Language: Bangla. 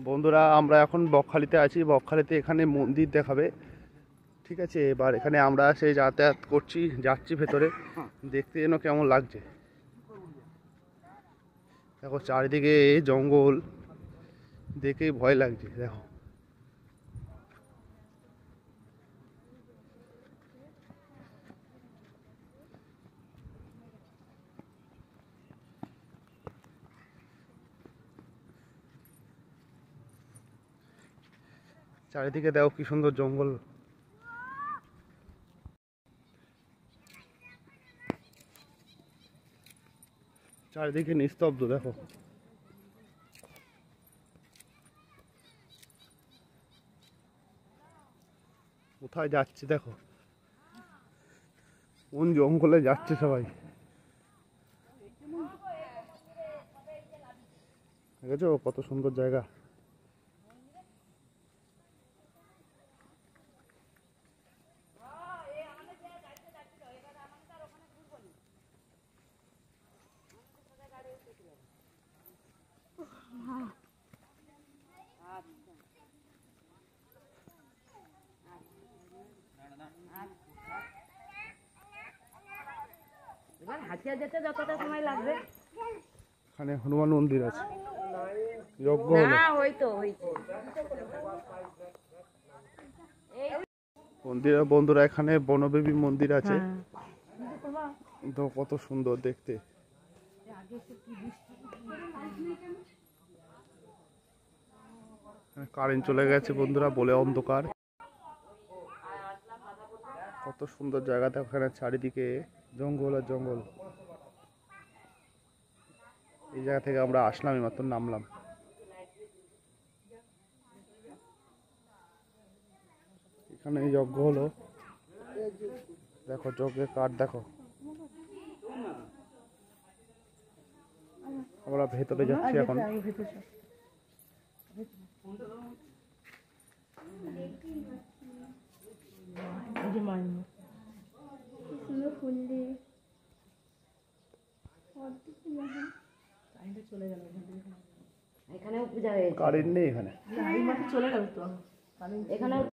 বন্ধুরা আমরা এখন বকখালিতে আছি। বকখালিতে এখানে মন্দির দেখাবে, ঠিক আছে। এবার এখানে আমরা সেই যাতায়াত করছি, যাচ্ছি ভেতরে, দেখতে যেন কেমন লাগছে। দেখো চারিদিকে জঙ্গল, দেখেই ভয় লাগছে। দেখো চারিদিকে, দেখো কি সুন্দর জঙ্গল। চারিদিকে নিস্তব্ধ। দেখো কোথায় যাচ্ছে, দেখো কোন জঙ্গলে যাচ্ছে সবাই। দেখেছো কত সুন্দর জায়গা। হাতিয়া যেতে যতটা সময় লাগবে। এখানে হনুমান মন্দির আছে, যজ্ঞ না হলো। মন্দিরে বন্ধুরা এখানে বনদেবী মন্দির আছে, তো কত সুন্দর দেখতে। কারেন্ট চলে গেছে বন্ধুরা, বলে অন্ধকার। কত সুন্দর জায়গাটা, ওখানে চারিদিকে জঙ্গল আর জঙ্গল। এই জায়গা থেকে আমরা আসলাম, এইমাত্র নামলাম। এখানে যজ্ঞ হলো, দেখো যজ্ঞের কাঠ দেখো। আমরা ভেতরে যাচ্ছি এখন। এখানেও পূজা হয়েছে, কারেন্ট নেই এখানে, চলে গেল তো এখানে।